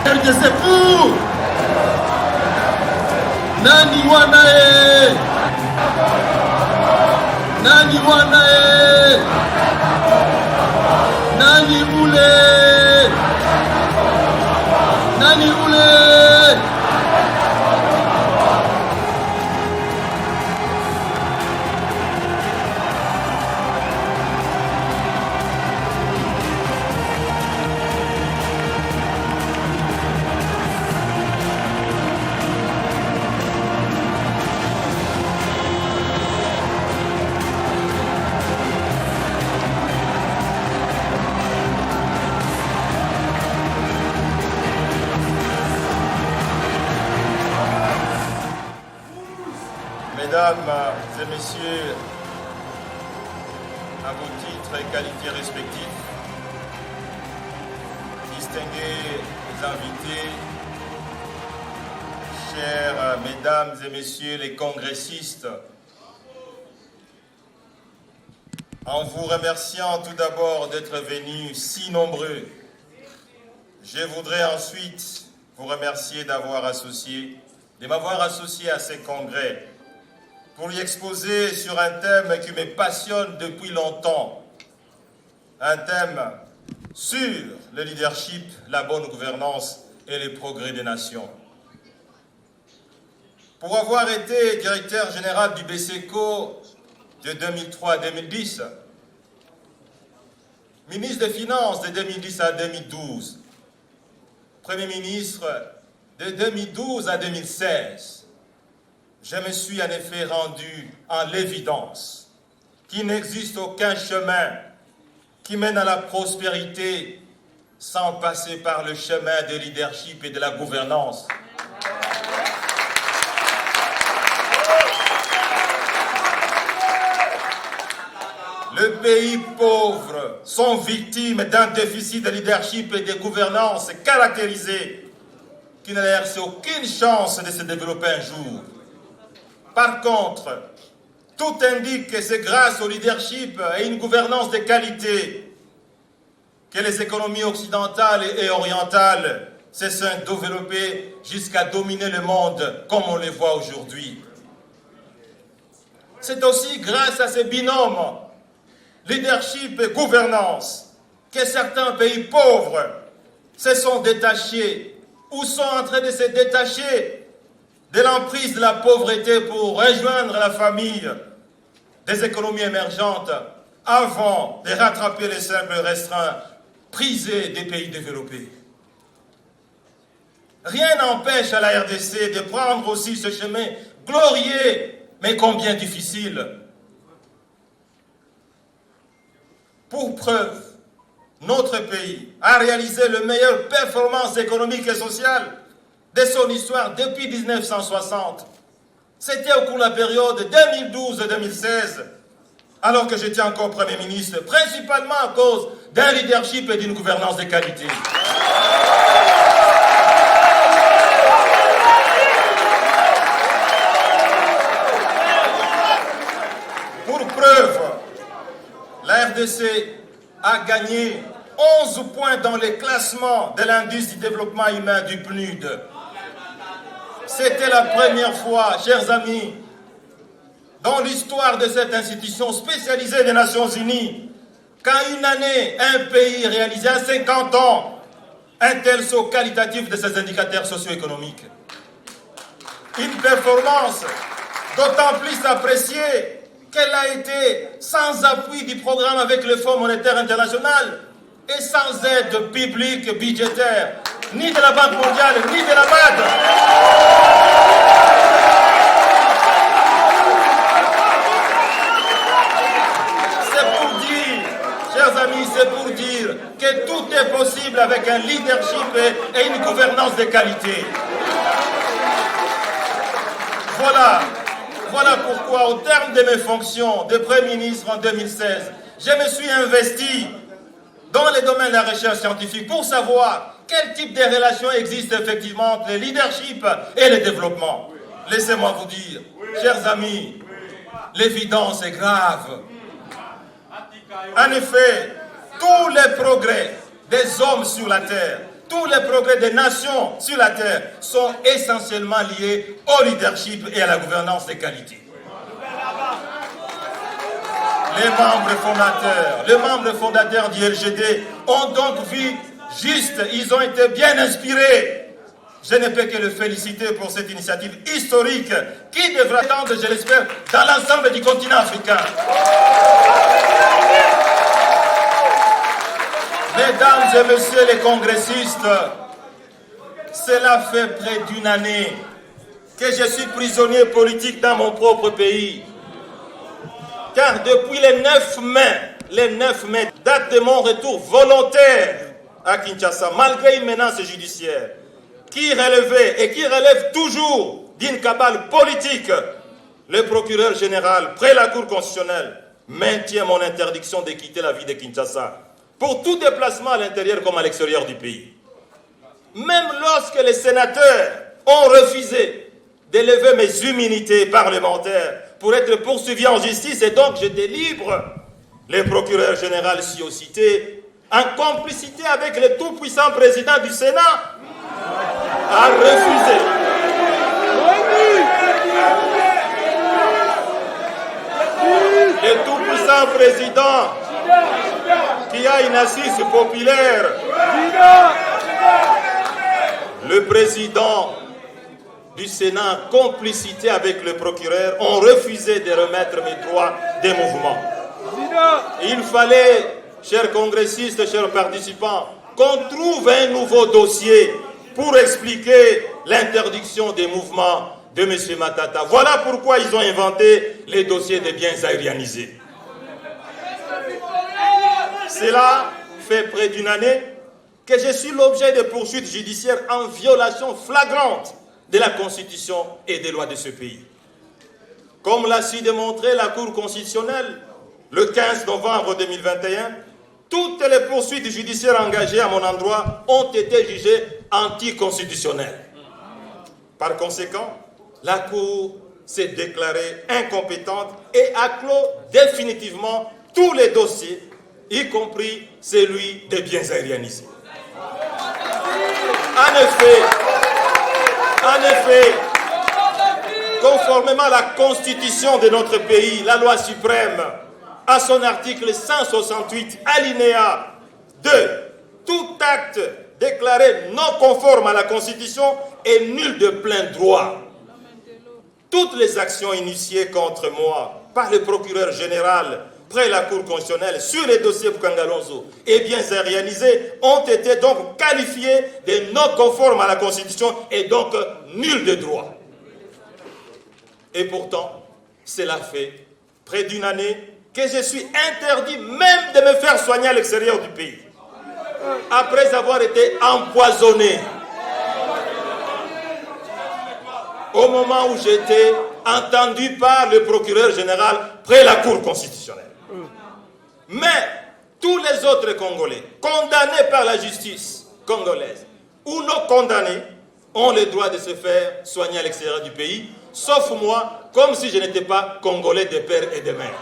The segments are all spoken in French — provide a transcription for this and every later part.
RDC pour Nani Wanae, Nani Wanae, Nani Oulé, Nani Oulé. Mesdames et messieurs, à vos titres et qualités respectifs, distingués invités, chers mesdames et messieurs les congressistes, en vous remerciant tout d'abord d'être venus si nombreux, je voudrais ensuite vous remercier de m'avoir associé à ces congrès pour y exposer sur un thème qui me passionne depuis longtemps, un thème sur le leadership, la bonne gouvernance et les progrès des nations. Pour avoir été directeur général du BCECO de 2003 à 2010, ministre des Finances de 2010 à 2012, Premier ministre de 2012 à 2016, je me suis en effet rendu à l'évidence qu'il n'existe aucun chemin qui mène à la prospérité sans passer par le chemin de leadership et de la gouvernance. Les pays pauvres sont victimes d'un déficit de leadership et de gouvernance caractérisé qui ne leur laisse aucune chance de se développer un jour. Par contre, tout indique que c'est grâce au leadership et une gouvernance de qualité que les économies occidentales et orientales se sont développées jusqu'à dominer le monde comme on le voit aujourd'hui. C'est aussi grâce à ces binômes, leadership et gouvernance, que certains pays pauvres se sont détachés ou sont en train de se détacher de l'emprise de la pauvreté pour rejoindre la famille des économies émergentes avant de rattraper les simples restreints prisés des pays développés. Rien n'empêche à la RDC de prendre aussi ce chemin glorieux, mais combien difficile. Pour preuve, notre pays a réalisé la meilleure performance économique et sociale de son histoire depuis 1960. C'était au cours de la période 2012-2016, alors que j'étais encore Premier ministre, principalement à cause d'un leadership et d'une gouvernance de qualité. Pour preuve, la RDC a gagné 11 points dans les classements de l'indice du développement humain du PNUD. C'était la première fois, chers amis, dans l'histoire de cette institution spécialisée des Nations Unies, qu'en une année, un pays réalisait à 50 ans un tel saut qualitatif de ses indicateurs socio-économiques. Une performance d'autant plus appréciée qu'elle a été sans appui du programme avec le Fonds monétaire international et sans aide publique budgétaire, ni de la Banque mondiale, ni de la BAD. C'est pour dire, chers amis, c'est pour dire que tout est possible avec un leadership et une gouvernance de qualité. Voilà pourquoi, au terme de mes fonctions de Premier ministre en 2016, je me suis investi dans les domaines de la recherche scientifique pour savoir quel type de relation existe effectivement entre le leadership et le développement. Laissez-moi vous dire, chers amis, l'évidence est grave. En effet, tous les progrès des hommes sur la terre tous les progrès des nations sur la terre sont essentiellement liés au leadership et à la gouvernance de qualité. Les membres fondateurs du LGD ont donc vu juste, ils ont été bien inspirés. Je ne peux que le féliciter pour cette initiative historique qui devra attendre, je l'espère, dans l'ensemble du continent africain. Mesdames et messieurs les congressistes, cela fait près d'une année que je suis prisonnier politique dans mon propre pays. Car depuis le 9 mai, date de mon retour volontaire à Kinshasa, malgré une menace judiciaire, qui relevait et qui relève toujours d'une cabale politique, le procureur général, près la Cour constitutionnelle, maintient mon interdiction de quitter la ville de Kinshasa pour tout déplacement à l'intérieur comme à l'extérieur du pays. Même lorsque les sénateurs ont refusé de lever mes immunités parlementaires pour être poursuivi en justice et donc j'étais libre, le procureur général s'y est cité, en complicité avec le tout-puissant président du Sénat, a refusé. Le tout-puissant président qui a une assise populaire, le président du Sénat, en complicité avec le procureur, ont refusé de remettre mes droits de mouvement. Il fallait, chers congressistes, chers participants, qu'on trouve un nouveau dossier pour expliquer l'interdiction des mouvements de M. Matata. Voilà pourquoi ils ont inventé les dossiers des biens aérianisés. Cela fait près d'une année que je suis l'objet de poursuites judiciaires en violation flagrante de la Constitution et des lois de ce pays. Comme l'a su démontrer la Cour constitutionnelle le 15 novembre 2021, toutes les poursuites judiciaires engagées à mon endroit ont été jugées anticonstitutionnelles. Par conséquent, la Cour s'est déclarée incompétente et a clos définitivement tous les dossiers, y compris celui des biens aérianisés. En effet, conformément à la Constitution de notre pays, la loi suprême, à son article 168, alinéa 2, tout acte déclaré non conforme à la Constitution est nul de plein droit. Toutes les actions initiées contre moi par le procureur général près la Cour constitutionnelle sur les dossiers Bukangalonzo et biens aérianisés ont été donc qualifiées de non conformes à la Constitution et donc nul de droit. Et pourtant, cela fait près d'une année que je suis interdit même de me faire soigner à l'extérieur du pays, après avoir été empoisonné au moment où j'étais entendu par le procureur général près la Cour constitutionnelle. Mais tous les autres Congolais condamnés par la justice congolaise ou non condamnés ont le droit de se faire soigner à l'extérieur du pays, sauf moi, comme si je n'étais pas Congolais de père et de mère.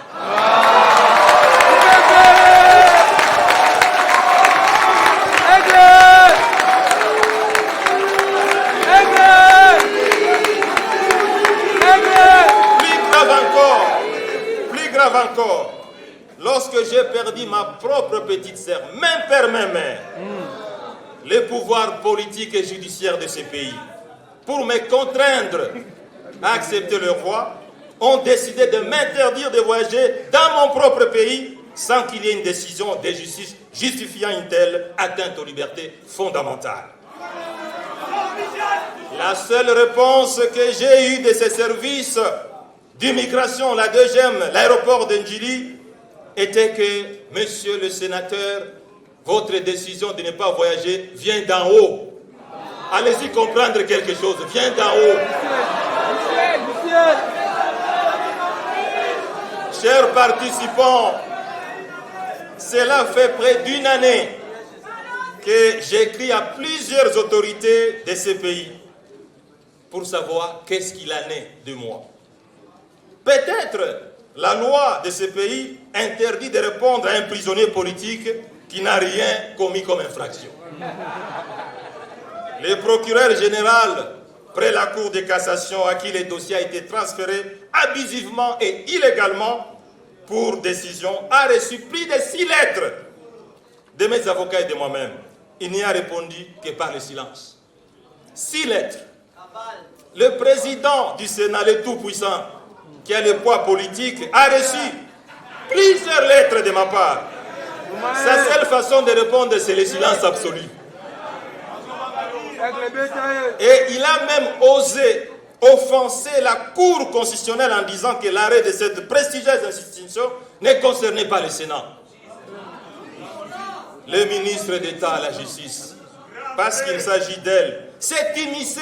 Plus grave encore, lorsque j'ai perdu ma propre petite sœur, même père, même mère, les pouvoirs politiques et judiciaires de ce pays, pour me contraindre à accepter leur voie, ont décidé de m'interdire de voyager dans mon propre pays sans qu'il y ait une décision de justice justifiant une telle atteinte aux libertés fondamentales. La seule réponse que j'ai eue de ces services d'immigration, la deuxième, l'aéroport d'Ndjili, était que, monsieur le sénateur, votre décision de ne pas voyager vient d'en haut. Allez-y comprendre quelque chose, vient d'en haut. Chers participants, cela fait près d'une année que j'écris à plusieurs autorités de ce pays pour savoir qu'est-ce qu'il en est de moi. Peut-être la loi de ce pays interdit de répondre à un prisonnier politique qui n'a rien commis comme infraction. Le procureur général, près la Cour de cassation, à qui le dossier a été transféré abusivement et illégalement pour décision, a reçu plus de 6 lettres de mes avocats et de moi-même. Il n'y a répondu que par le silence. 6 lettres. Le président du Sénat, le tout-puissant, qui a le poids politique, a reçu plusieurs lettres de ma part. Sa seule façon de répondre, c'est le silence absolu. Et il a même osé offenser la Cour constitutionnelle en disant que l'arrêt de cette prestigieuse institution ne concernait pas le Sénat. Le ministre d'État à la justice, parce qu'il s'agit d'elle, s'est immiscé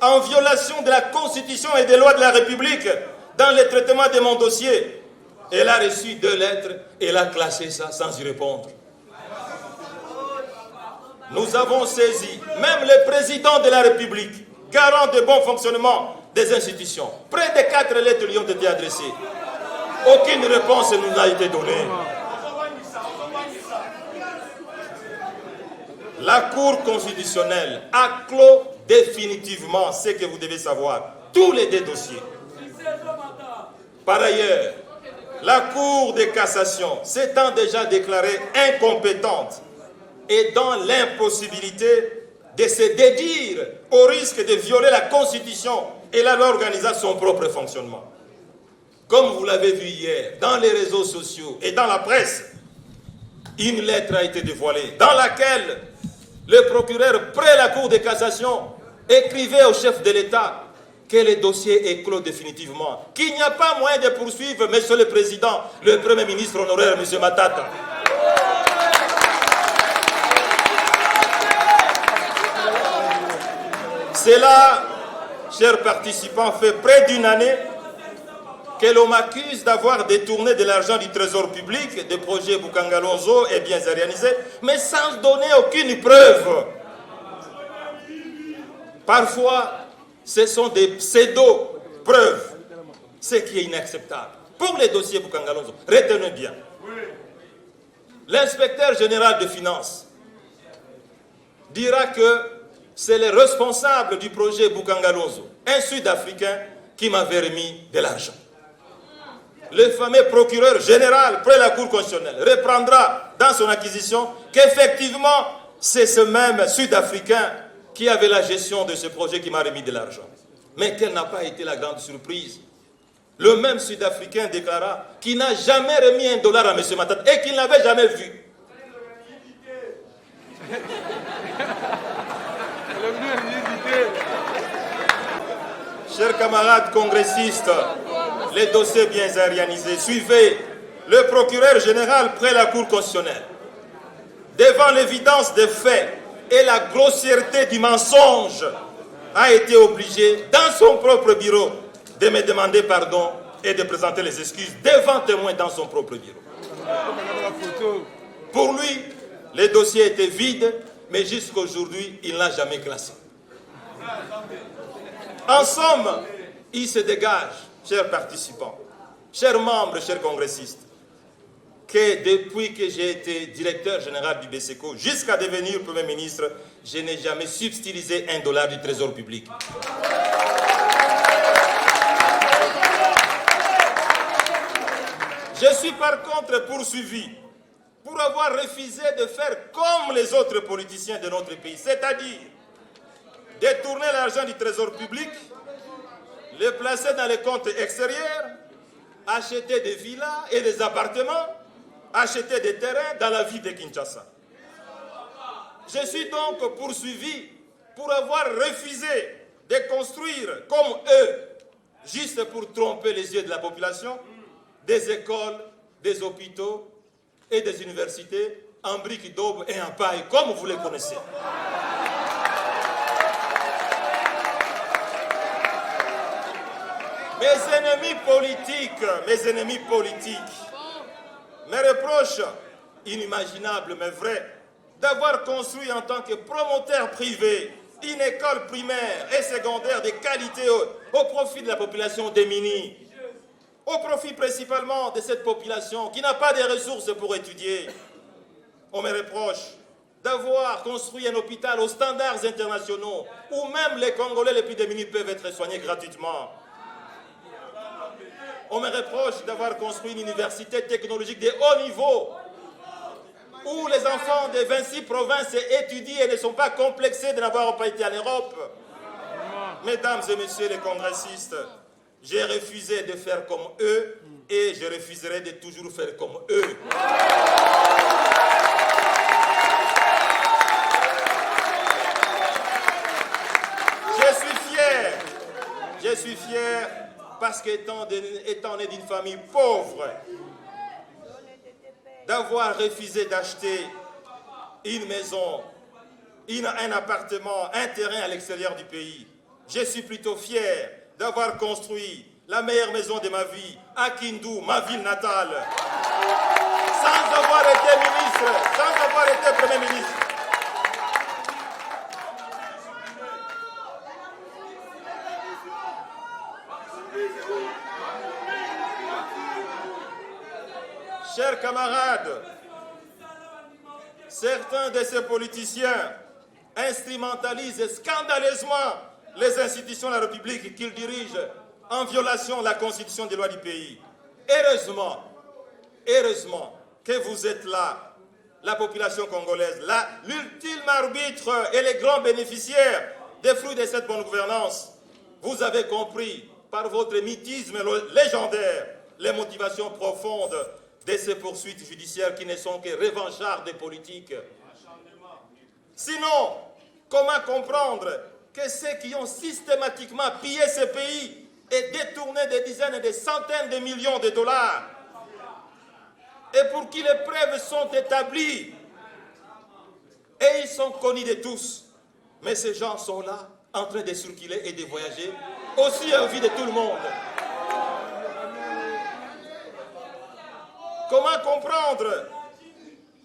en violation de la Constitution et des lois de la République dans le traitement de mon dossier. Elle a reçu 2 lettres et elle a classé ça sans y répondre. Nous avons saisi même le président de la République, garant de bon fonctionnement des institutions. Près de 4 lettres lui ont été adressées. Aucune réponse ne nous a été donnée. La Cour constitutionnelle a clos définitivement ce que vous devez savoir, tous les 2 dossiers. Par ailleurs, la Cour de cassation s'étant déjà déclarée incompétente et dans l'impossibilité de se dédire au risque de violer la Constitution et la loi organisant son propre fonctionnement. Comme vous l'avez vu hier, dans les réseaux sociaux et dans la presse, une lettre a été dévoilée dans laquelle le procureur près la Cour de cassation écrivait au chef de l'État que le dossier est clos définitivement, qu'il n'y a pas moyen de poursuivre Monsieur le Président, le Premier ministre honoraire, M. Matata. Cela, chers participants, fait près d'une année que l'on m'accuse d'avoir détourné de l'argent du trésor public des projets Boukangalonzo et bien réalisés, mais sans donner aucune preuve. Parfois, ce sont des pseudo-preuves, ce qui est inacceptable. Pour les dossiers Boukangalonzo, retenez bien. L'inspecteur général de finances dira que c'est le responsable du projet Boukangalonzo, un Sud-Africain, qui m'avait remis de l'argent. Le fameux procureur général près la Cour constitutionnelle reprendra dans son acquisition qu'effectivement, c'est ce même Sud-Africain qui avait la gestion de ce projet qui m'a remis de l'argent. Mais quelle n'a pas été la grande surprise? Le même Sud-Africain déclara qu'il n'a jamais remis $1 à M. Matata et qu'il n'avait jamais vu. Chers camarades congressistes, les dossiers bien réalisés, suivez le procureur général près la Cour constitutionnelle. Devant l'évidence des faits et la grossièreté du mensonge, a été obligé, dans son propre bureau, de me demander pardon et de présenter les excuses devant témoins dans son propre bureau. Pour lui, les dossiers étaient vides, mais jusqu'aujourd'hui, il n'a jamais classé. En somme, il se dégage, chers participants, chers membres, chers congressistes, que depuis que j'ai été directeur général du BCECO jusqu'à devenir Premier ministre, je n'ai jamais subtilisé $1 du trésor public. Je suis par contre poursuivi pour avoir refusé de faire comme les autres politiciens de notre pays, c'est-à-dire détourner l'argent du trésor public, le placer dans les comptes extérieurs, acheter des villas et des appartements, acheter des terrains dans la ville de Kinshasa. Je suis donc poursuivi pour avoir refusé de construire comme eux, juste pour tromper les yeux de la population, des écoles, des hôpitaux et des universités en briques d'aube et en paille, comme vous les connaissez. Mes ennemis politiques me reprochent, inimaginable mais vrai, d'avoir construit en tant que promoteur privé une école primaire et secondaire de qualité au profit de la population démunie, au profit principalement de cette population qui n'a pas de ressources pour étudier, On me reproche d'avoir construit un hôpital aux standards internationaux où même les Congolais les plus démunis peuvent être soignés gratuitement. On me reproche d'avoir construit une université technologique de haut niveau où les enfants de 26 provinces étudient et ne sont pas complexés de n'avoir pas été en Europe. Mesdames et messieurs les congressistes, j'ai refusé de faire comme eux et je refuserai de toujours faire comme eux. Je suis fier parce qu'étant né d'une famille pauvre, d'avoir refusé d'acheter une maison, un appartement, un terrain à l'extérieur du pays. Je suis plutôt fier d'avoir construit la meilleure maison de ma vie à Kindu, ma ville natale, sans avoir été ministre, sans avoir été Premier ministre. Chers camarades, certains de ces politiciens instrumentalisent scandaleusement les institutions de la République qu'ils dirigent en violation de la constitution des lois du pays. Heureusement que vous êtes là, la population congolaise, là, l'ultime arbitre et les grands bénéficiaires des fruits de cette bonne gouvernance. Vous avez compris par votre mythisme légendaire les motivations profondes de ces poursuites judiciaires qui ne sont que revanchards des politiques. Sinon, comment comprendre que ceux qui ont systématiquement pillé ce pays et détourné des dizaines et des centaines de millions de dollars, et pour qui les preuves sont établies, et ils sont connus de tous, mais ces gens sont là, en train de circuler et de voyager, aussi en vue de tout le monde. Comment comprendre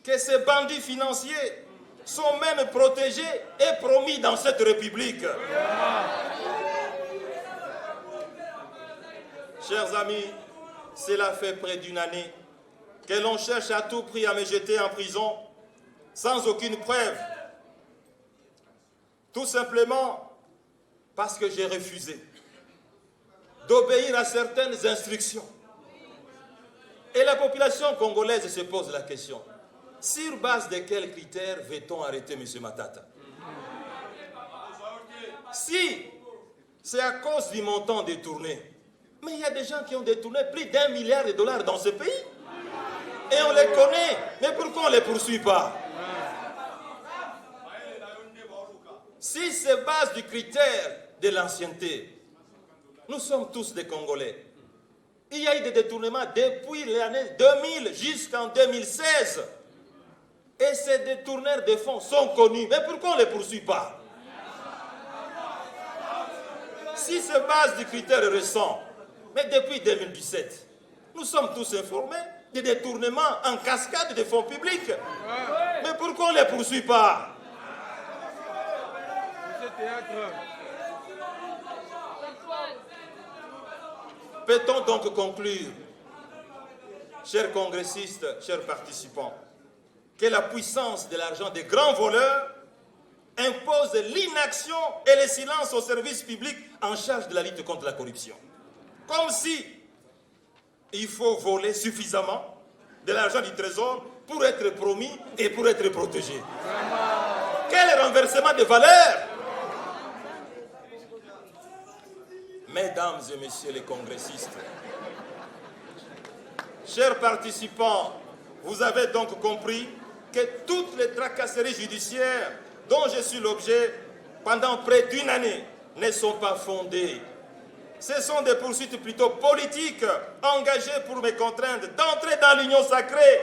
que ces bandits financiers sont même protégés et promis dans cette République? Chers amis, cela fait près d'une année que l'on cherche à tout prix à me jeter en prison sans aucune preuve. Tout simplement parce que j'ai refusé d'obéir à certaines instructions. Et la population congolaise se pose la question, sur base de quels critères veut-on arrêter M. Matata? Si c'est à cause du montant détourné, mais il y a des gens qui ont détourné plus d'1 milliard de dollars dans ce pays. Et on les connaît, mais pourquoi on ne les poursuit pas? Si c'est base du critère de l'ancienneté, nous sommes tous des Congolais. Il y a eu des détournements depuis l'année 2000 jusqu'en 2016. Et ces détourneurs de fonds sont connus. Mais pourquoi on ne les poursuit pas? Si c'est base du critère récent, mais depuis 2017, nous sommes tous informés des détournements en cascade de fonds publics. Mais pourquoi on ne les poursuit pas? Peut-on donc conclure, chers congressistes, chers participants, que la puissance de l'argent des grands voleurs impose l'inaction et le silence aux services publics en charge de la lutte contre la corruption? Comme si il faut voler suffisamment de l'argent du trésor pour être promis et pour être protégé. Quel renversement de valeurs! Mesdames et messieurs les congressistes, chers participants, vous avez donc compris que toutes les tracasseries judiciaires dont je suis l'objet pendant près d'une année ne sont pas fondées. Ce sont des poursuites plutôt politiques engagées pour me contraindre d'entrer dans l'union sacrée.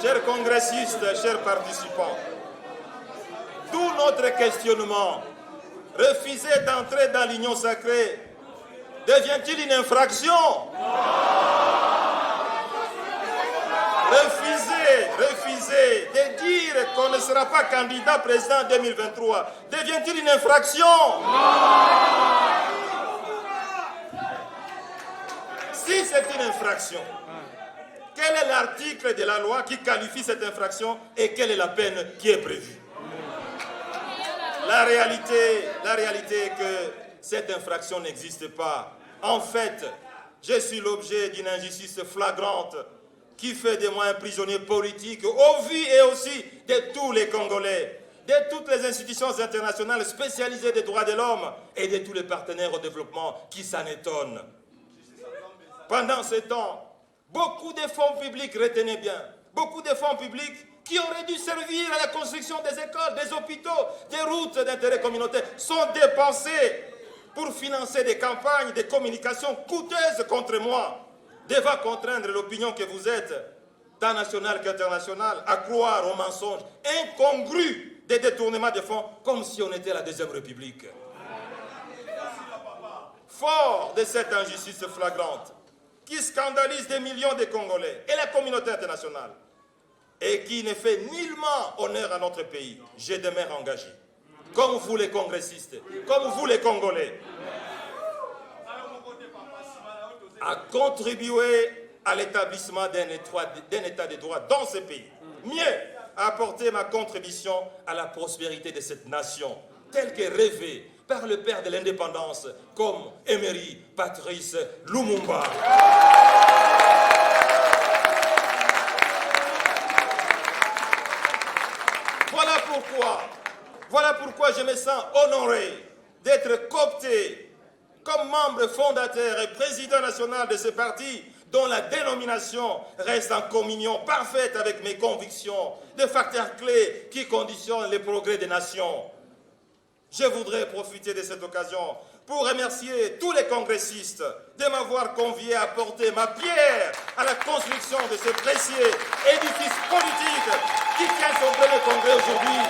Chers congressistes, chers participants, d'où notre questionnement. Refuser d'entrer dans l'union sacrée devient-il une infraction? refuser de dire qu'on ne sera pas candidat président en 2023 devient-il une infraction? Si c'est une infraction, quel est l'article de la loi qui qualifie cette infraction et quelle est la peine qui est prévue? La réalité est que cette infraction n'existe pas. En fait, je suis l'objet d'une injustice flagrante qui fait de moi un prisonnier politique au vu et aussi de tous les Congolais, de toutes les institutions internationales spécialisées des droits de l'homme et de tous les partenaires au développement qui s'en étonnent. Pendant ce temps, beaucoup de fonds publics, retenez bien, beaucoup de fonds publics qui auraient dû servir à la construction des écoles, des hôpitaux, des routes d'intérêt communautaire, sont dépensés pour financer des campagnes de communication coûteuses contre moi, devant contraindre l'opinion que vous êtes, tant nationale qu'internationale, à croire aux mensonges incongrus des détournements de fonds, comme si on était la Deuxième République. Fort de cette injustice flagrante, qui scandalise des millions de Congolais et la communauté internationale, et qui ne fait nullement honneur à notre pays, je demeure engagé, comme vous les congressistes, comme vous les Congolais, à contribuer à l'établissement d'un état de droit dans ce pays. Mieux, à apporter ma contribution à la prospérité de cette nation, telle que rêvée par le père de l'indépendance, comme Emery Patrice Lumumba. Voilà pourquoi je me sens honoré d'être coopté comme membre fondateur et président national de ce parti dont la dénomination reste en communion parfaite avec mes convictions, des facteurs clés qui conditionnent les progrès des nations. Je voudrais profiter de cette occasion pour remercier tous les congressistes de m'avoir convié à apporter ma pierre à la construction de ce précieux édifice politique qui tient son premier congrès aujourd'hui.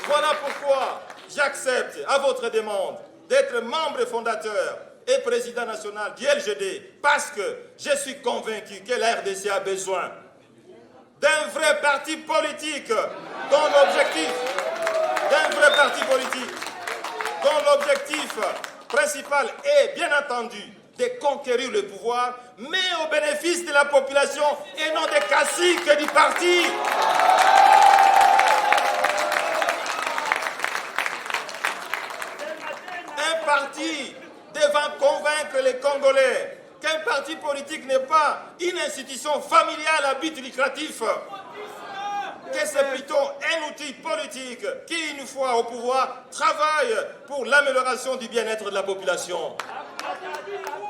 Voilà pourquoi j'accepte, à votre demande, d'être membre fondateur et président national du LGD, parce que je suis convaincu que la RDC a besoin d'un vrai parti politique dont l'objectif principal est, bien entendu, de conquérir le pouvoir, mais au bénéfice de la population et non des caciques du parti. Un parti devant convaincre les Congolais qu'un parti politique n'est pas une institution familiale à but lucratif, que c'est plutôt un outil politique qui, une fois au pouvoir, travaille pour l'amélioration du bien-être de la population.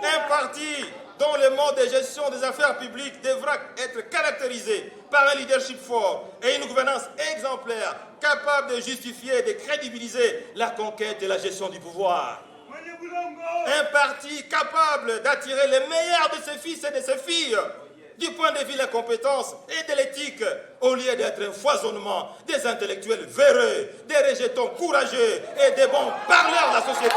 Un parti dont le mode de gestion des affaires publiques devra être caractérisé par un leadership fort et une gouvernance exemplaire capable de justifier et de crédibiliser la conquête et la gestion du pouvoir. Un parti capable d'attirer les meilleurs de ses fils et de ses filles, du point de vue de la compétence et de l'éthique, au lieu d'être un foisonnement des intellectuels véreux, des rejetons courageux et des bons parleurs de la société.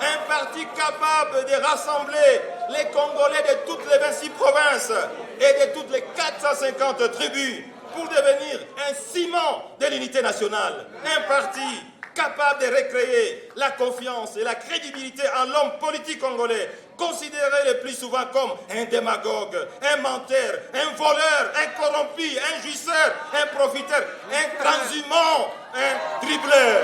Un parti capable de rassembler les Congolais de toutes les 26 provinces et de toutes les 450 tribus pour devenir un ciment de l'unité nationale. Un parti capable de recréer la confiance et la crédibilité en l'homme politique congolais, considéré le plus souvent comme un démagogue, un menteur, un voleur, un corrompu, un jouisseur, un profiteur, un transhumant, un dribbleur.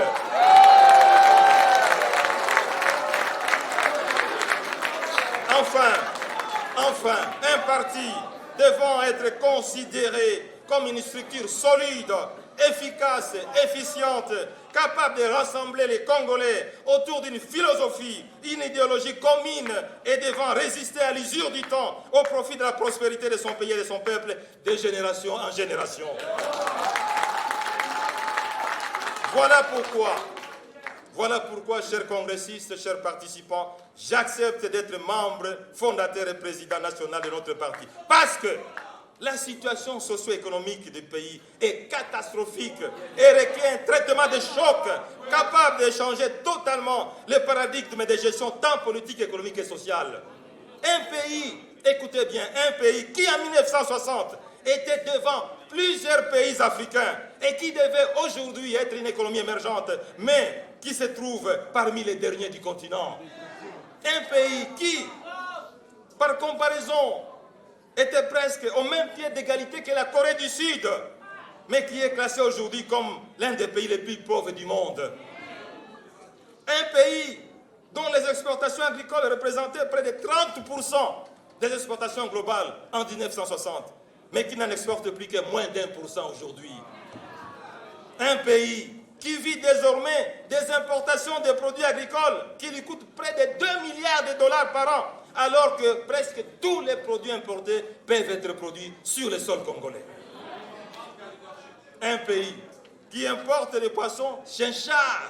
Enfin, un parti devant être considéré comme une structure solide, efficace, efficiente, capable de rassembler les Congolais autour d'une philosophie, une idéologie commune et devant résister à l'usure du temps au profit de la prospérité de son pays et de son peuple de génération en génération. Voilà pourquoi, chers congressistes, chers participants, j'accepte d'être membre fondateur et président national de notre parti. Parce que La situation socio-économique du pays est catastrophique et requiert un traitement de choc capable de changer totalement le paradigme de gestion tant politique, économique et sociale. Un pays, écoutez bien, un pays qui en 1960 était devant plusieurs pays africains et qui devait aujourd'hui être une économie émergente, mais qui se trouve parmi les derniers du continent. Un pays qui, par comparaison, était presque au même pied d'égalité que la Corée du Sud, mais qui est classé aujourd'hui comme l'un des pays les plus pauvres du monde. Un pays dont les exportations agricoles représentaient près de 30% des exportations globales en 1960, mais qui n'en exporte plus que moins d'1% aujourd'hui. Un pays qui vit désormais des importations de produits agricoles qui lui coûtent près de 2 milliards de dollars par an, alors que presque tous les produits importés peuvent être produits sur le sol congolais. Un pays qui importe des poissons chinchards,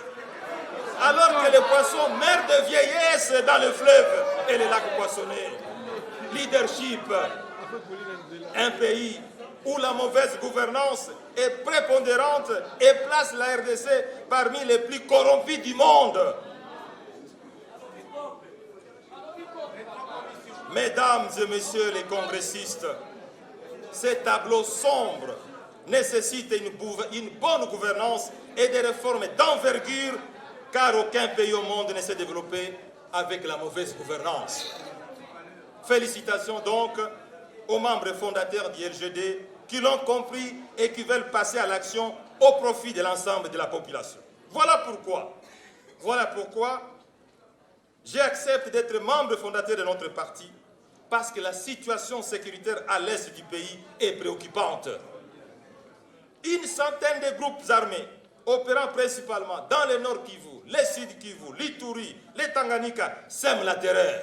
alors que les poissons meurent de vieillesse dans le fleuve et les lacs poissonnés. Leadership. Un pays où la mauvaise gouvernance est prépondérante et place la RDC parmi les plus corrompus du monde. Mesdames et messieurs les congressistes, ces tableaux sombres nécessitent une bonne gouvernance et des réformes d'envergure, car aucun pays au monde ne s'est développé avec la mauvaise gouvernance. Félicitations donc aux membres fondateurs du LGD qui l'ont compris et qui veulent passer à l'action au profit de l'ensemble de la population. Voilà pourquoi j'accepte d'être membre fondateur de notre parti, parce que la situation sécuritaire à l'est du pays est préoccupante. Une centaine de groupes armés opérant principalement dans le Nord Kivu, le Sud Kivu, l'Ituri, les Tanganyika sèment la terreur.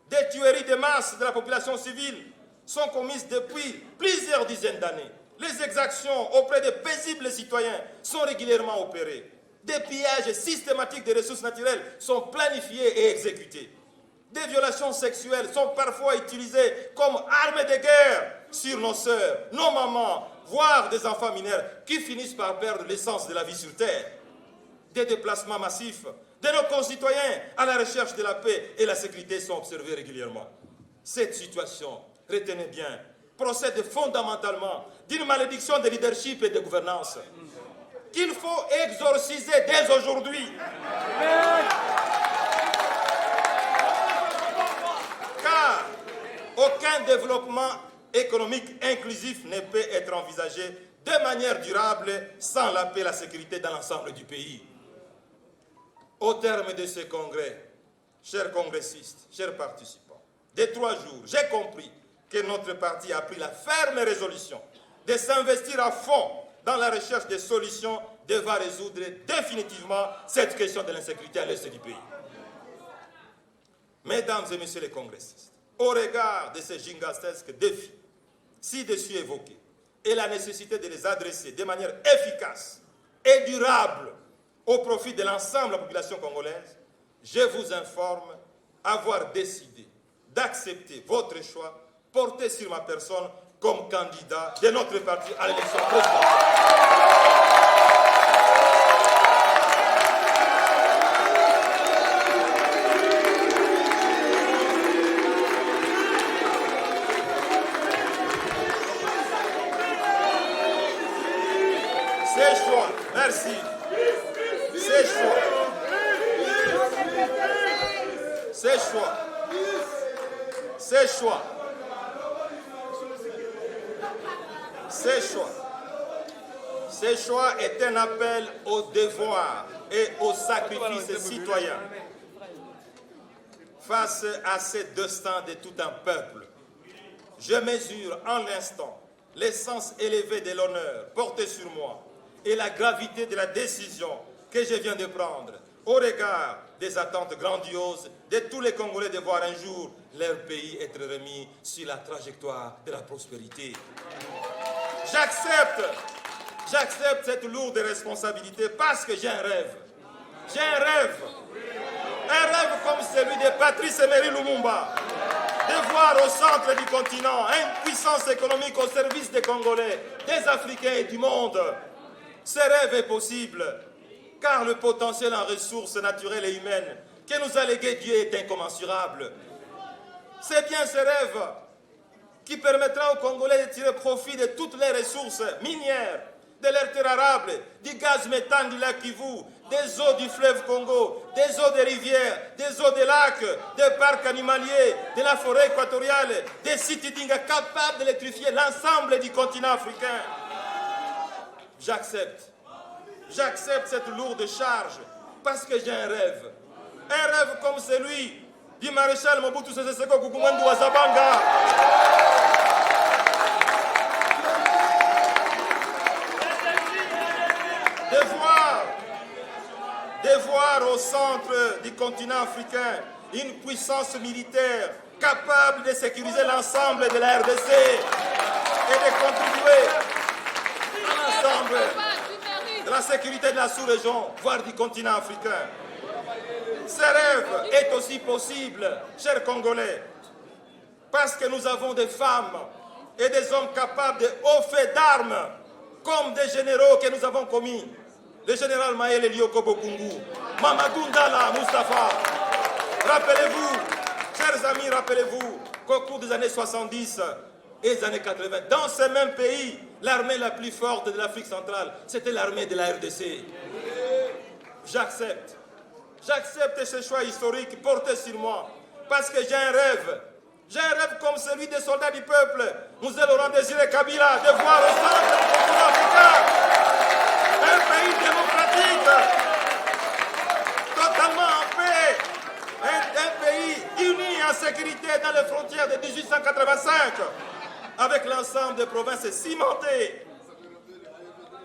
Des tueries de masse de la population civile sont commises depuis plusieurs dizaines d'années. Les exactions auprès de paisibles citoyens sont régulièrement opérées. Des pillages systématiques des ressources naturelles sont planifiés et exécutés. Des violations sexuelles sont parfois utilisées comme armes de guerre sur nos sœurs, nos mamans, voire des enfants mineurs qui finissent par perdre l'essence de la vie sur Terre. Des déplacements massifs de nos concitoyens à la recherche de la paix et la sécurité sont observés régulièrement. Cette situation, retenez bien, procède fondamentalement d'une malédiction de leadership et de gouvernance qu'il faut exorciser dès aujourd'hui. Car aucun développement économique inclusif ne peut être envisagé de manière durable sans la paix et la sécurité dans l'ensemble du pays. Au terme de ce congrès, chers congressistes, chers participants, des 3 jours, j'ai compris que notre parti a pris la ferme résolution de s'investir à fond dans la recherche des solutions devant résoudre définitivement cette question de l'insécurité à l'est du pays. Mesdames et messieurs les congressistes, au regard de ces gigantesques défis ci-dessus évoqués et la nécessité de les adresser de manière efficace et durable au profit de l'ensemble de la population congolaise, je vous informe avoir décidé d'accepter votre choix porté sur ma personne comme candidat de notre parti à l'élection présidentielle. Ces choix, merci. Ces choix est un appel au devoir et au sacrifice citoyen face à ces destins de tout un peuple. Je mesure en l'instant l'essence élevée de l'honneur porté sur moi et la gravité de la décision que je viens de prendre au regard des attentes grandioses de tous les Congolais de voir un jour leur pays être remis sur la trajectoire de la prospérité. J'accepte cette lourde responsabilité parce que j'ai un rêve. J'ai un rêve comme celui de Patrice Emery Lumumba, de voir au centre du continent une puissance économique au service des Congolais, des Africains et du monde. Ce rêve est possible, car le potentiel en ressources naturelles et humaines que nous a légué Dieu est incommensurable. C'est bien ce rêve qui permettra aux Congolais de tirer profit de toutes les ressources minières, de l'air terre arable, du gaz méthane du lac Kivu, des eaux du fleuve Congo, des eaux des rivières, des eaux des lacs, des parcs animaliers, de la forêt équatoriale, des sites d'Inga capables d'électrifier l'ensemble du continent africain. J'accepte. J'accepte cette lourde charge parce que j'ai un rêve. Un rêve comme celui du maréchal Mobutu Sese Seko Kukumandu wa Zabanga. De voir au centre du continent africain une puissance militaire capable de sécuriser l'ensemble de la RDC et de contribuer à l'ensemble de la sécurité de la sous-région, voire du continent africain. Ce rêve est aussi possible, chers Congolais, parce que nous avons des femmes et des hommes capables de hauts faits d'armes, comme des généraux que nous avons commis. Le général Maël Elioko Bokungu, Mamadou Ndala Moustapha. Rappelez-vous, chers amis, rappelez-vous qu'au cours des années 70 et des années 80, dans ce même pays, l'armée la plus forte de l'Afrique centrale, c'était l'armée de la RDC. J'accepte. J'accepte ce choix historique porté sur moi, parce que j'ai un rêve. J'ai un rêve comme celui des soldats du peuple, Mzee Laurent Désiré Kabila, de voir au centre du continent africain un pays démocratique, totalement en paix, un pays uni en sécurité dans les frontières de 1885, avec l'ensemble des provinces cimentées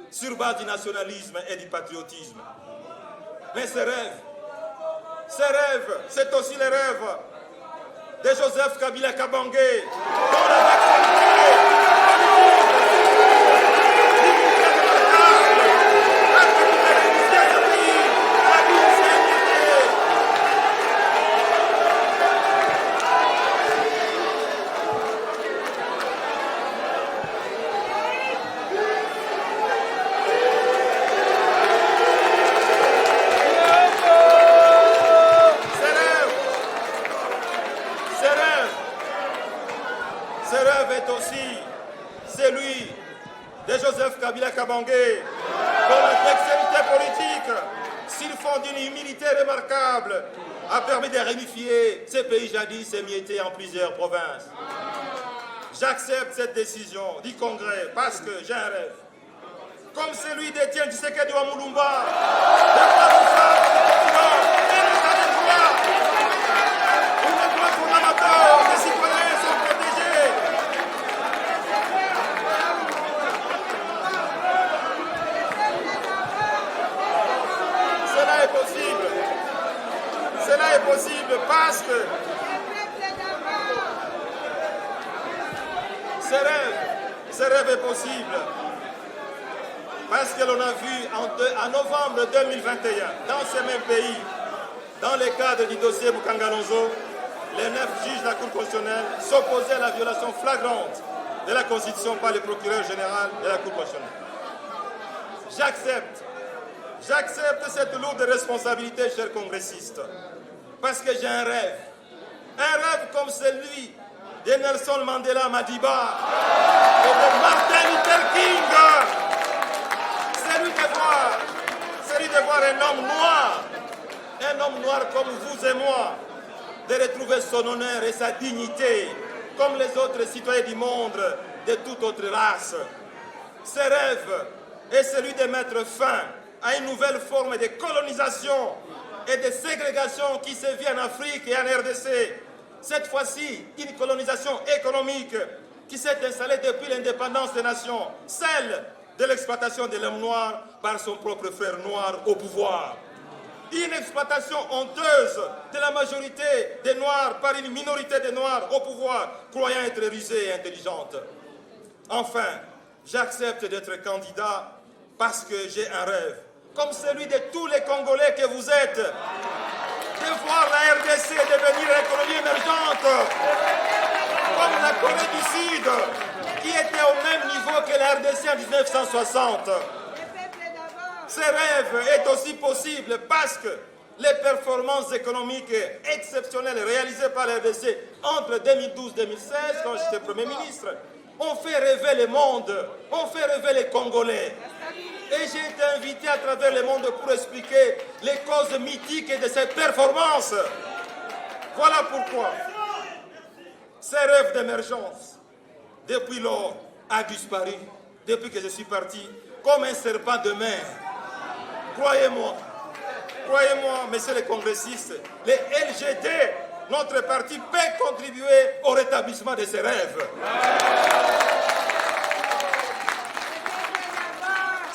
sur base du nationalisme et du patriotisme. Mais ce rêve, c'est aussi le rêve de Joseph Kabila Kabange, dont la Kabila Kabange, dont la dextérité politique, sur fond d'une humilité remarquable, a permis de réunifier ces pays jadis émiettés en plusieurs provinces. J'accepte cette décision du Congrès parce que j'ai un rêve, comme celui d'Étienne Tshisekedi wa Mulumba, de voir au centre du continent un état de droit, où les droits fondamentaux des citoyens sont protégés. Cela est possible parce que ce rêve est possible parce que l'on a vu en novembre 2021, dans ce même pays, dans le cadre du dossier Bukangalonzo, les 9 juges de la Cour constitutionnelle s'opposaient à la violation flagrante de la Constitution par le procureur général de la Cour constitutionnelle. J'accepte cette lourde responsabilité, chers congressistes, parce que j'ai un rêve comme celui de Nelson Mandela Madiba et de Martin Luther King, celui de voir un homme noir comme vous et moi, de retrouver son honneur et sa dignité, comme les autres citoyens du monde de toute autre race. Ce rêve est celui de mettre fin à une nouvelle forme de colonisation et de ségrégation qui se vit en Afrique et en RDC. Cette fois-ci, une colonisation économique qui s'est installée depuis l'indépendance des nations, celle de l'exploitation de l'homme noir par son propre frère noir au pouvoir. Une exploitation honteuse de la majorité des Noirs par une minorité des Noirs au pouvoir, croyant être rusée et intelligente. Enfin, j'accepte d'être candidat parce que j'ai un rêve, comme celui de tous les Congolais que vous êtes, de voir la RDC devenir une économie émergente, Corée du Sud, qui était au même niveau que la RDC en 1960. Ce rêve est aussi possible parce que les performances économiques exceptionnelles réalisées par la RDC entre 2012-2016, quand j'étais Premier ministre, ont fait rêver le monde, ont fait rêver les Congolais. Et j'ai été invité à travers le monde pour expliquer les causes mythiques de ces performances. Voilà pourquoi ces rêves d'émergence, depuis lors, a disparu, depuis que je suis parti, comme un serpent de mer. Croyez-moi, messieurs les congressistes, les LGD, notre parti peut contribuer au rétablissement de ces rêves.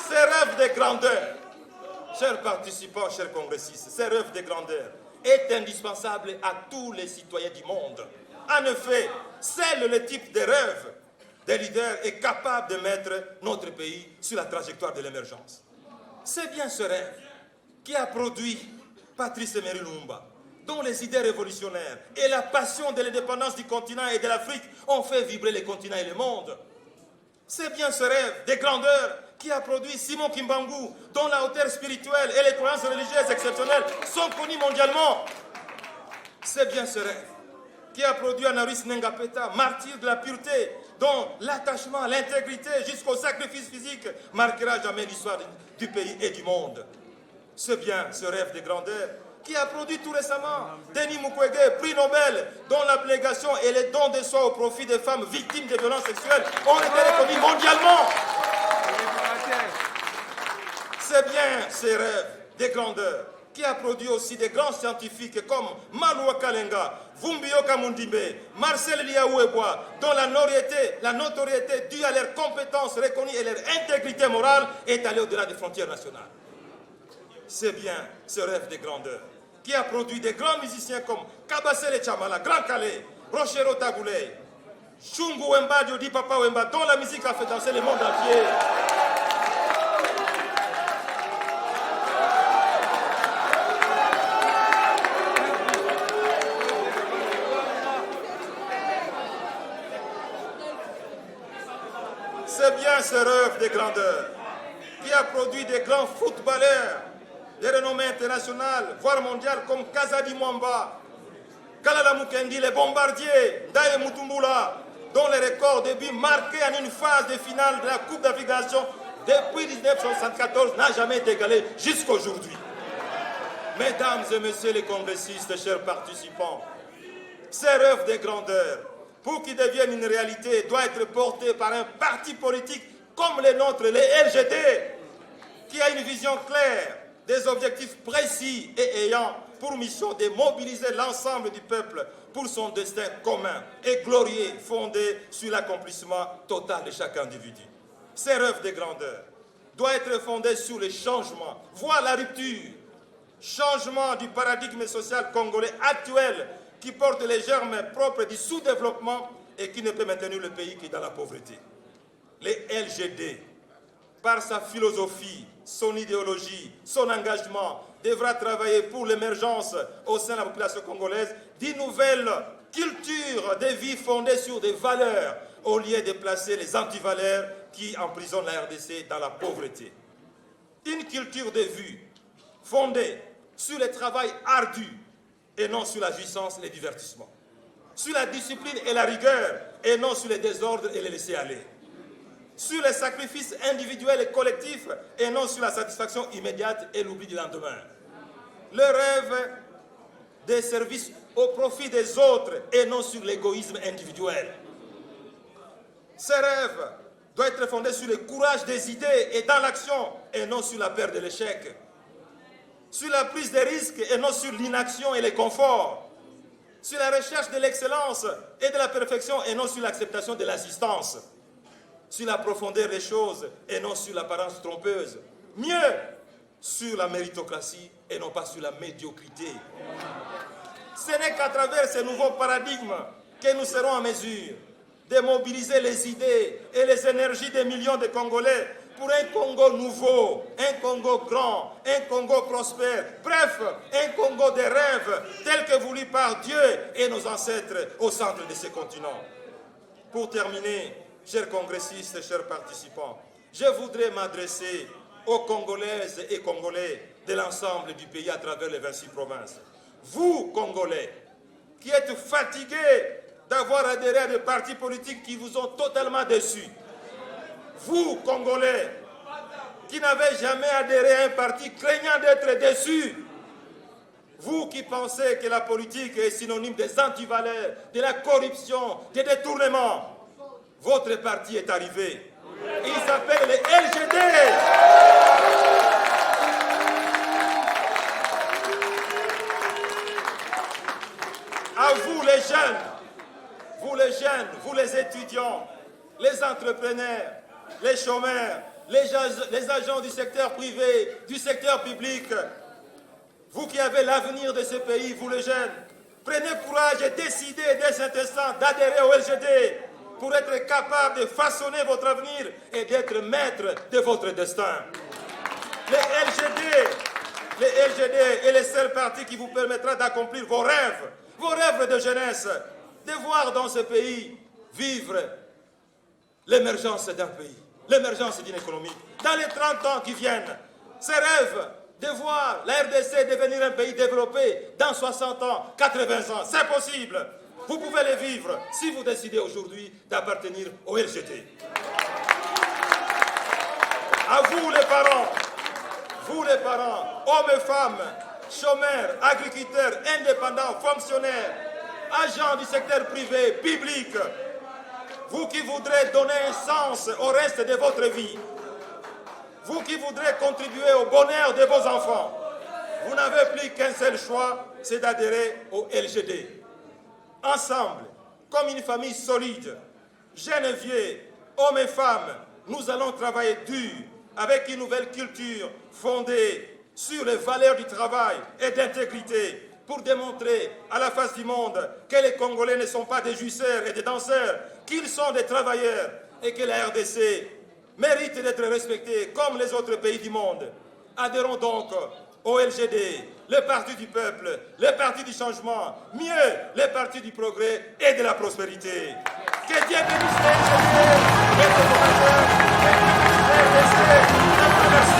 Ces rêves de grandeur, chers participants, chers congressistes, ces rêves de grandeur est indispensable à tous les citoyens du monde. En effet, seul le type de rêve des leaders est capable de mettre notre pays sur la trajectoire de l'émergence. C'est bien ce rêve qui a produit Patrice Emery Lumumba, dont les idées révolutionnaires et la passion de l'indépendance du continent et de l'Afrique ont fait vibrer les continents et le monde. C'est bien ce rêve de grandeur qui a produit Simon Kimbangu, dont la hauteur spirituelle et les croyances religieuses exceptionnelles sont connues mondialement. C'est bien ce rêve qui a produit Anaris Nengapeta, martyr de la pureté, dont l'attachement à l'intégrité jusqu'au sacrifice physique marquera jamais l'histoire du pays et du monde. C'est bien ce rêve de grandeur qui a produit tout récemment Denis Mukwege, prix Nobel, dont l'abnégation et les dons de soi au profit des femmes victimes de violences sexuelles ont été reconnus mondialement. C'est bien ces rêves de grandeur qui a produit aussi des grands scientifiques comme Malua Kalenga, Vumbio Kamundimbe, Marcel Liaouebois, dont la notoriété due à leurs compétences reconnues et leur intégrité morale est allée au-delà des frontières nationales. C'est bien ce rêve de grandeur qui a produit des grands musiciens comme Kabasele Chamala, Grand Calais, Rochero Tagoulé, Shungu Wemba, Diodi Papa Wemba, dont la musique a fait danser le monde entier. C'est bien ce rêve de grandeur qui a produit des grands footballeurs de renommée internationale, voire mondiale, comme Kazadi Mwamba, Kalala Mukendi, les bombardiers, Ndaye Mutumbula, dont les records de buts marqués en une phase de finale de la Coupe d'Afrique des Nations depuis 1974 n'a jamais été égalé jusqu'à aujourd'hui. Mesdames et messieurs les congressistes, chers participants, ces rêves de grandeur, pour qu'ils deviennent une réalité, doit être porté par un parti politique comme les nôtres, les LGD, qui a une vision claire, des objectifs précis et ayant pour mission de mobiliser l'ensemble du peuple pour son destin commun et glorieux, fondé sur l'accomplissement total de chaque individu. Ces rêves de grandeur doivent être fondés sur le changement, voire la rupture, changement du paradigme social congolais actuel qui porte les germes propres du sous-développement et qui ne peut maintenir le pays que dans la pauvreté. Les LGD, par sa philosophie, son idéologie, son engagement, devra travailler pour l'émergence au sein de la population congolaise d'une nouvelle culture de vie fondée sur des valeurs, au lieu de placer les antivaleurs qui emprisonnent la RDC dans la pauvreté. Une culture de vie fondée sur le travail ardu et non sur la jouissance et le divertissement, sur la discipline et la rigueur et non sur les désordres et les laisser-aller, sur les sacrifices individuels et collectifs et non sur la satisfaction immédiate et l'oubli du lendemain. Le rêve des services au profit des autres et non sur l'égoïsme individuel. Ce rêve doit être fondé sur le courage des idées et dans l'action et non sur la peur de l'échec, sur la prise de risques et non sur l'inaction et le confort, sur la recherche de l'excellence et de la perfection et non sur l'acceptation de l'assistance, sur la profondeur des choses et non sur l'apparence trompeuse, mieux sur la méritocratie et non pas sur la médiocrité. Ce n'est qu'à travers ces nouveaux paradigmes que nous serons en mesure de mobiliser les idées et les énergies des millions de Congolais pour un Congo nouveau, un Congo grand, un Congo prospère, bref, un Congo des rêves tel que voulu par Dieu et nos ancêtres au centre de ce continent. Pour terminer, chers congressistes, chers participants, je voudrais m'adresser aux Congolaises et Congolais de l'ensemble du pays à travers les 26 provinces. Vous, Congolais, qui êtes fatigués d'avoir adhéré à des partis politiques qui vous ont totalement déçus. Vous, Congolais, qui n'avez jamais adhéré à un parti craignant d'être déçus. Vous qui pensez que la politique est synonyme des antivaleurs, de la corruption, des détournements. Votre parti est arrivé. Il s'appelle les LGD. À vous les jeunes, vous les étudiants, les entrepreneurs, les chômeurs, les agents du secteur privé, du secteur public, vous qui avez l'avenir de ce pays, vous les jeunes, prenez courage et décidez dès cet instant d'adhérer au LGD pour être capable de façonner votre avenir et d'être maître de votre destin. Les LGD est le seul parti qui vous permettra d'accomplir vos rêves de jeunesse, de voir dans ce pays vivre l'émergence d'un pays, l'émergence d'une économie. Dans les 30 ans qui viennent, ces rêves de voir la RDC devenir un pays développé dans 60 ans, 80 ans, c'est possible. Vous pouvez les vivre si vous décidez aujourd'hui d'appartenir au LGD. À vous les parents, hommes et femmes, chômeurs, agriculteurs, indépendants, fonctionnaires, agents du secteur privé, public, vous qui voudrez donner un sens au reste de votre vie, vous qui voudrez contribuer au bonheur de vos enfants, vous n'avez plus qu'un seul choix, c'est d'adhérer au LGD. Ensemble, comme une famille solide, jeunes et vieux, hommes et femmes, nous allons travailler dur avec une nouvelle culture fondée sur les valeurs du travail et d'intégrité pour démontrer à la face du monde que les Congolais ne sont pas des jouisseurs et des danseurs, qu'ils sont des travailleurs et que la RDC mérite d'être respectée comme les autres pays du monde. Adhérons donc au LGD, le parti du peuple, le parti du changement, mieux, le parti du progrès et de la prospérité. Que Dieu bénisse le LGD, et le combattant, et le RDC.